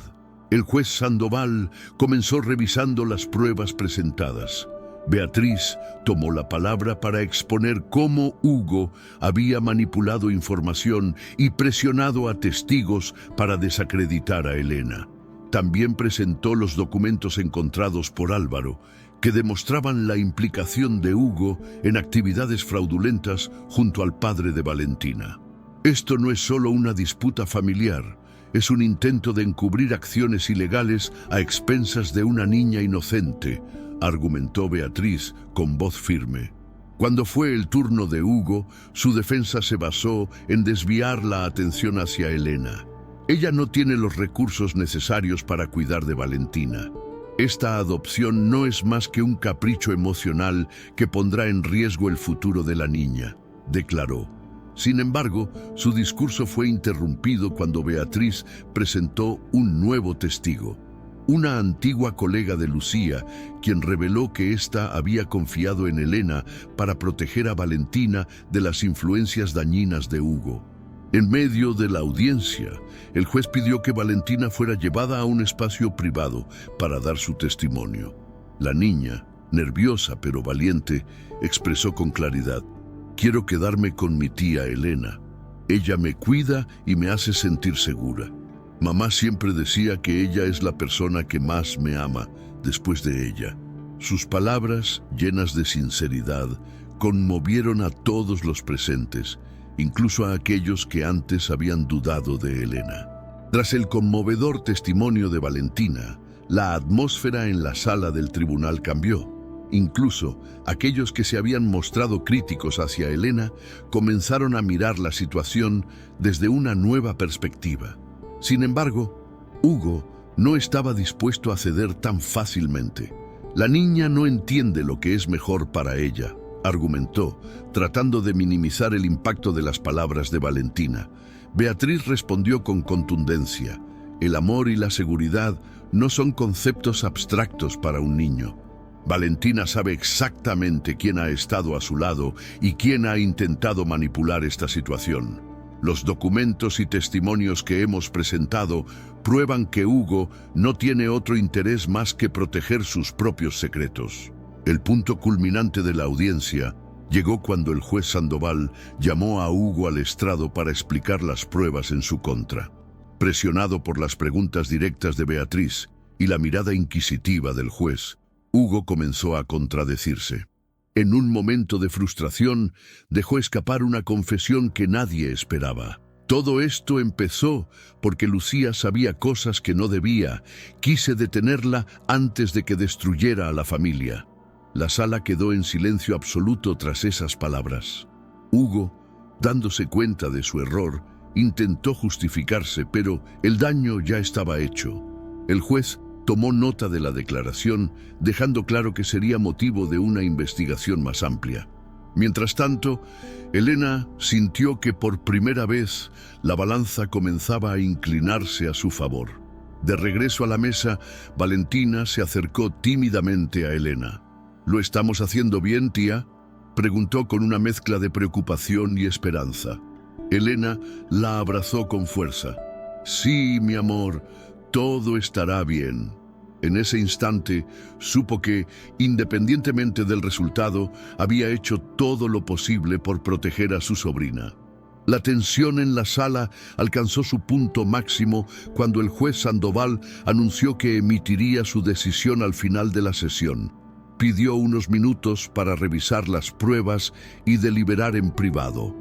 El juez Sandoval comenzó revisando las pruebas presentadas. Beatriz tomó la palabra para exponer cómo Hugo había manipulado información y presionado a testigos para desacreditar a Elena. También presentó los documentos encontrados por Álvaro, que demostraban la implicación de Hugo en actividades fraudulentas junto al padre de Valentina. Esto no es solo una disputa familiar, es un intento de encubrir acciones ilegales a expensas de una niña inocente, argumentó Beatriz con voz firme. Cuando fue el turno de Hugo, su defensa se basó en desviar la atención hacia Elena. Ella no tiene los recursos necesarios para cuidar de Valentina. Esta adopción no es más que un capricho emocional que pondrá en riesgo el futuro de la niña, declaró. Sin embargo, su discurso fue interrumpido cuando Beatriz presentó un nuevo testigo, una antigua colega de Lucía, quien reveló que ésta había confiado en Elena para proteger a Valentina de las influencias dañinas de Hugo. En medio de la audiencia, el juez pidió que Valentina fuera llevada a un espacio privado para dar su testimonio. La niña, nerviosa pero valiente, expresó con claridad: «Quiero quedarme con mi tía Elena. Ella me cuida y me hace sentir segura. Mamá siempre decía que ella es la persona que más me ama después de ella». Sus palabras, llenas de sinceridad, conmovieron a todos los presentes, incluso a aquellos que antes habían dudado de Elena. Tras el conmovedor testimonio de Valentina, la atmósfera en la sala del tribunal cambió. Incluso aquellos que se habían mostrado críticos hacia Elena comenzaron a mirar la situación desde una nueva perspectiva. Sin embargo, Hugo no estaba dispuesto a ceder tan fácilmente. La niña no entiende lo que es mejor para ella, argumentó, tratando de minimizar el impacto de las palabras de Valentina. Beatriz respondió con contundencia: el amor y la seguridad no son conceptos abstractos para un niño. Valentina sabe exactamente quién ha estado a su lado y quién ha intentado manipular esta situación. Los documentos y testimonios que hemos presentado prueban que Hugo no tiene otro interés más que proteger sus propios secretos. El punto culminante de la audiencia llegó cuando el juez Sandoval llamó a Hugo al estrado para explicar las pruebas en su contra. Presionado por las preguntas directas de Beatriz y la mirada inquisitiva del juez, Hugo comenzó a contradecirse. En un momento de frustración, dejó escapar una confesión que nadie esperaba. Todo esto empezó porque Lucía sabía cosas que no debía. Quise detenerla antes de que destruyera a la familia. La sala quedó en silencio absoluto tras esas palabras. Hugo, dándose cuenta de su error, intentó justificarse, pero el daño ya estaba hecho. El juez tomó nota de la declaración, dejando claro que sería motivo de una investigación más amplia. Mientras tanto, Elena sintió que por primera vez la balanza comenzaba a inclinarse a su favor. De regreso a la mesa, Valentina se acercó tímidamente a Elena. «¿Lo estamos haciendo bien, tía?», preguntó con una mezcla de preocupación y esperanza. Elena la abrazó con fuerza. «Sí, mi amor, todo estará bien». En ese instante, supo que, independientemente del resultado, había hecho todo lo posible por proteger a su sobrina. La tensión en la sala alcanzó su punto máximo cuando el juez Sandoval anunció que emitiría su decisión al final de la sesión. Pidió unos minutos para revisar las pruebas y deliberar en privado.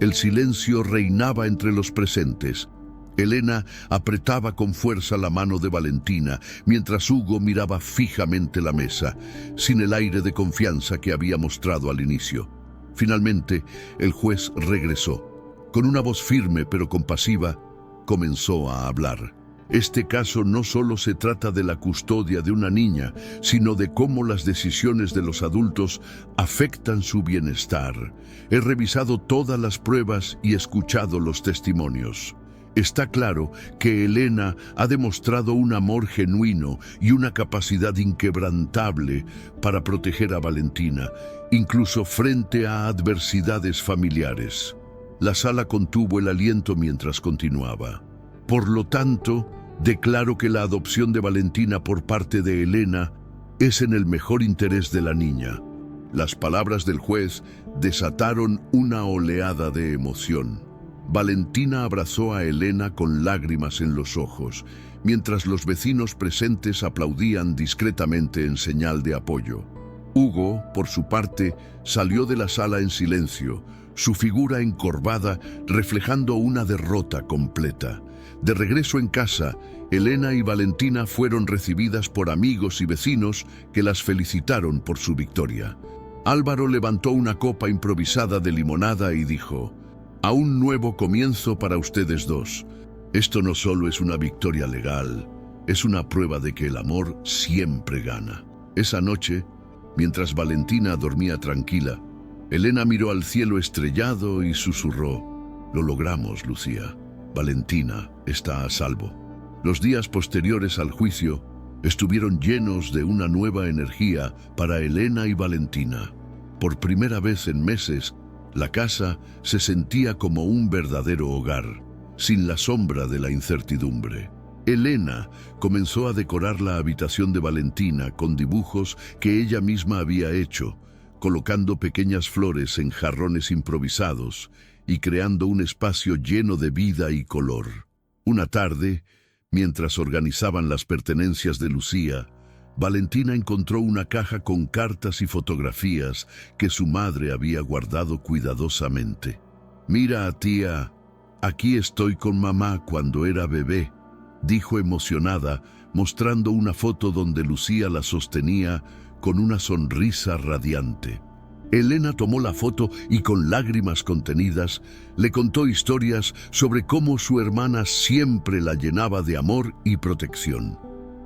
El silencio reinaba entre los presentes. Elena apretaba con fuerza la mano de Valentina, mientras Hugo miraba fijamente la mesa, sin el aire de confianza que había mostrado al inicio. Finalmente, el juez regresó. Con una voz firme pero compasiva, comenzó a hablar. Este caso no solo se trata de la custodia de una niña, sino de cómo las decisiones de los adultos afectan su bienestar. He revisado todas las pruebas y escuchado los testimonios. Está claro que Elena ha demostrado un amor genuino y una capacidad inquebrantable para proteger a Valentina, incluso frente a adversidades familiares. La sala contuvo el aliento mientras continuaba. Por lo tanto, declaro que la adopción de Valentina por parte de Elena es en el mejor interés de la niña. Las palabras del juez desataron una oleada de emoción. Valentina abrazó a Elena con lágrimas en los ojos, mientras los vecinos presentes aplaudían discretamente en señal de apoyo. Hugo, por su parte, salió de la sala en silencio, su figura encorvada reflejando una derrota completa. De regreso en casa, Elena y Valentina fueron recibidas por amigos y vecinos que las felicitaron por su victoria. Álvaro levantó una copa improvisada de limonada y dijo: «A un nuevo comienzo para ustedes dos. Esto no solo es una victoria legal, es una prueba de que el amor siempre gana». Esa noche, mientras Valentina dormía tranquila, Elena miró al cielo estrellado y susurró: «Lo logramos, Lucía. Valentina está a salvo». Los días posteriores al juicio estuvieron llenos de una nueva energía para Elena y Valentina. Por primera vez en meses, la casa se sentía como un verdadero hogar, sin la sombra de la incertidumbre. Elena comenzó a decorar la habitación de Valentina con dibujos que ella misma había hecho, colocando pequeñas flores en jarrones improvisados y creando un espacio lleno de vida y color. Una tarde, mientras organizaban las pertenencias de Lucía, Valentina encontró una caja con cartas y fotografías que su madre había guardado cuidadosamente. «Mira, tía, aquí estoy con mamá cuando era bebé», dijo emocionada, mostrando una foto donde Lucía la sostenía con una sonrisa radiante. Elena tomó la foto y con lágrimas contenidas le contó historias sobre cómo su hermana siempre la llenaba de amor y protección.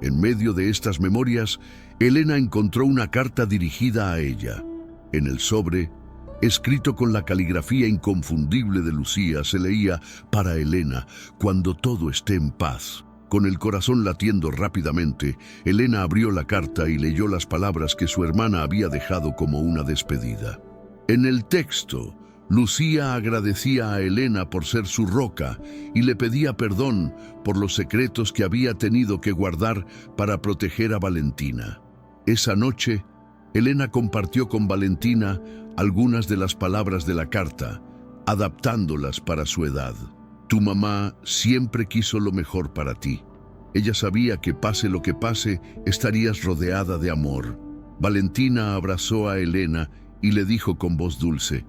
En medio de estas memorias, Elena encontró una carta dirigida a ella. En el sobre, escrito con la caligrafía inconfundible de Lucía, se leía: «Para Elena, cuando todo esté en paz». Con el corazón latiendo rápidamente, Elena abrió la carta y leyó las palabras que su hermana había dejado como una despedida. En el texto, Lucía agradecía a Elena por ser su roca y le pedía perdón por los secretos que había tenido que guardar para proteger a Valentina. Esa noche, Elena compartió con Valentina algunas de las palabras de la carta, adaptándolas para su edad. «Tu mamá siempre quiso lo mejor para ti. Ella sabía que pase lo que pase, estarías rodeada de amor». Valentina abrazó a Elena y le dijo con voz dulce: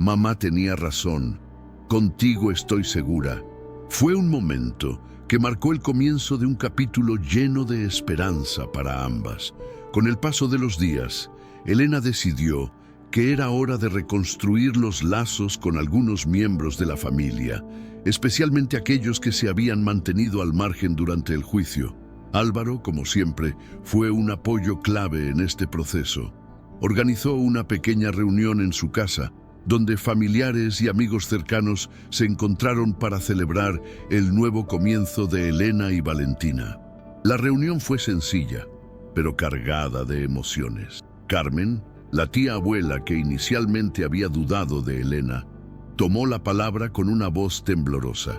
«Mamá tenía razón. Contigo estoy segura». Fue un momento que marcó el comienzo de un capítulo lleno de esperanza para ambas. Con el paso de los días, Elena decidió que era hora de reconstruir los lazos con algunos miembros de la familia, especialmente aquellos que se habían mantenido al margen durante el juicio. Álvaro, como siempre, fue un apoyo clave en este proceso. Organizó una pequeña reunión en su casa, donde familiares y amigos cercanos se encontraron para celebrar el nuevo comienzo de Elena y Valentina. La reunión fue sencilla, pero cargada de emociones. Carmen, la tía abuela que inicialmente había dudado de Elena, tomó la palabra con una voz temblorosa.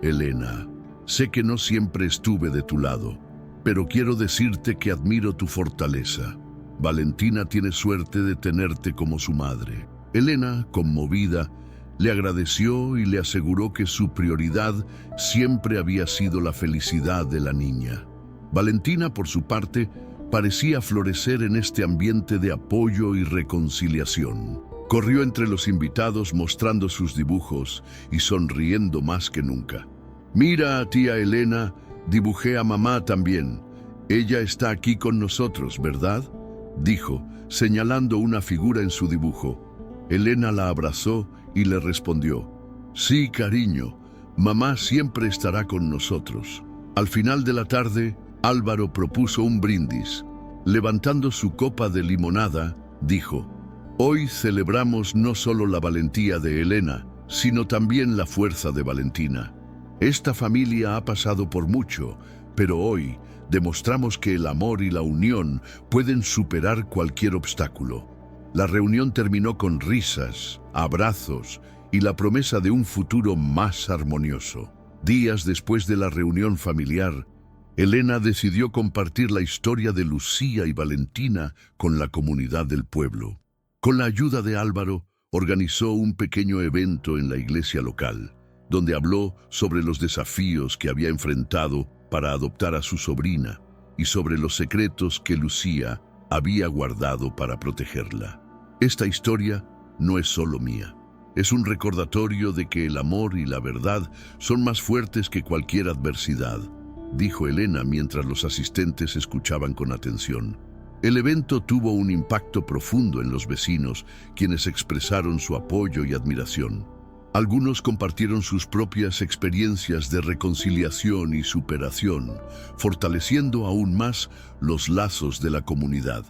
«Elena, sé que no siempre estuve de tu lado, pero quiero decirte que admiro tu fortaleza. Valentina tiene suerte de tenerte como su madre». Elena, conmovida, le agradeció y le aseguró que su prioridad siempre había sido la felicidad de la niña. Valentina, por su parte, parecía florecer en este ambiente de apoyo y reconciliación. Corrió entre los invitados mostrando sus dibujos y sonriendo más que nunca. «Mira, tía Elena, dibujé a mamá también. Ella está aquí con nosotros, ¿verdad?», dijo, señalando una figura en su dibujo. Elena la abrazó y le respondió: «Sí, cariño, mamá siempre estará con nosotros». Al final de la tarde, Álvaro propuso un brindis. Levantando su copa de limonada, dijo: «Hoy celebramos no solo la valentía de Elena, sino también la fuerza de Valentina. Esta familia ha pasado por mucho, pero hoy demostramos que el amor y la unión pueden superar cualquier obstáculo». La reunión terminó con risas, abrazos y la promesa de un futuro más armonioso. Días después de la reunión familiar, Elena decidió compartir la historia de Lucía y Valentina con la comunidad del pueblo. Con la ayuda de Álvaro, organizó un pequeño evento en la iglesia local, donde habló sobre los desafíos que había enfrentado para adoptar a su sobrina y sobre los secretos que Lucía había guardado para protegerla. Esta historia no es solo mía. Es un recordatorio de que el amor y la verdad son más fuertes que cualquier adversidad, dijo Elena mientras los asistentes escuchaban con atención. El evento tuvo un impacto profundo en los vecinos, quienes expresaron su apoyo y admiración. Algunos compartieron sus propias experiencias de reconciliación y superación, fortaleciendo aún más los lazos de la comunidad.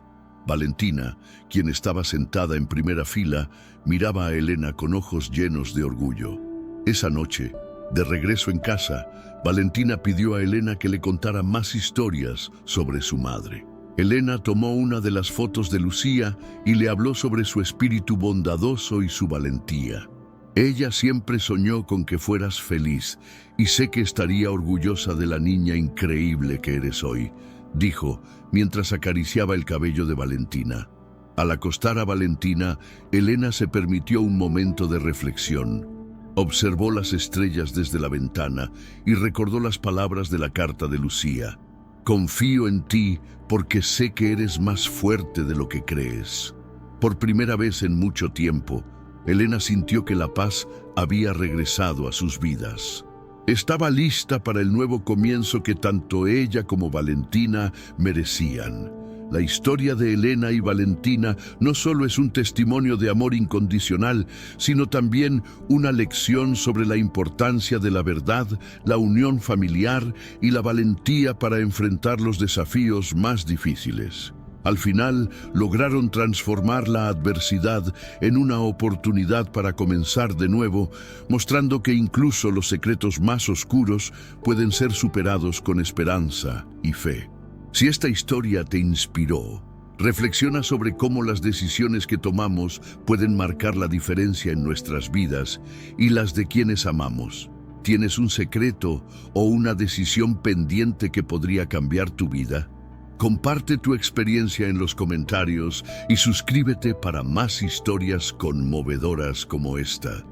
Valentina, quien estaba sentada en primera fila, miraba a Elena con ojos llenos de orgullo. Esa noche, de regreso en casa, Valentina pidió a Elena que le contara más historias sobre su madre. Elena tomó una de las fotos de Lucía y le habló sobre su espíritu bondadoso y su valentía. Ella siempre soñó con que fueras feliz y sé que estaría orgullosa de la niña increíble que eres hoy, dijo mientras acariciaba el cabello de Valentina. Al acostar a Valentina, Elena se permitió un momento de reflexión. Observó las estrellas desde la ventana y recordó las palabras de la carta de Lucía. Confío en ti porque sé que eres más fuerte de lo que crees. Por primera vez en mucho tiempo, Elena sintió que la paz había regresado a sus vidas. Estaba lista para el nuevo comienzo que tanto ella como Valentina merecían. La historia de Elena y Valentina no solo es un testimonio de amor incondicional, sino también una lección sobre la importancia de la verdad, la unión familiar y la valentía para enfrentar los desafíos más difíciles. Al final, lograron transformar la adversidad en una oportunidad para comenzar de nuevo, mostrando que incluso los secretos más oscuros pueden ser superados con esperanza y fe. Si esta historia te inspiró, reflexiona sobre cómo las decisiones que tomamos pueden marcar la diferencia en nuestras vidas y las de quienes amamos. ¿Tienes un secreto o una decisión pendiente que podría cambiar tu vida? Comparte tu experiencia en los comentarios y suscríbete para más historias conmovedoras como esta.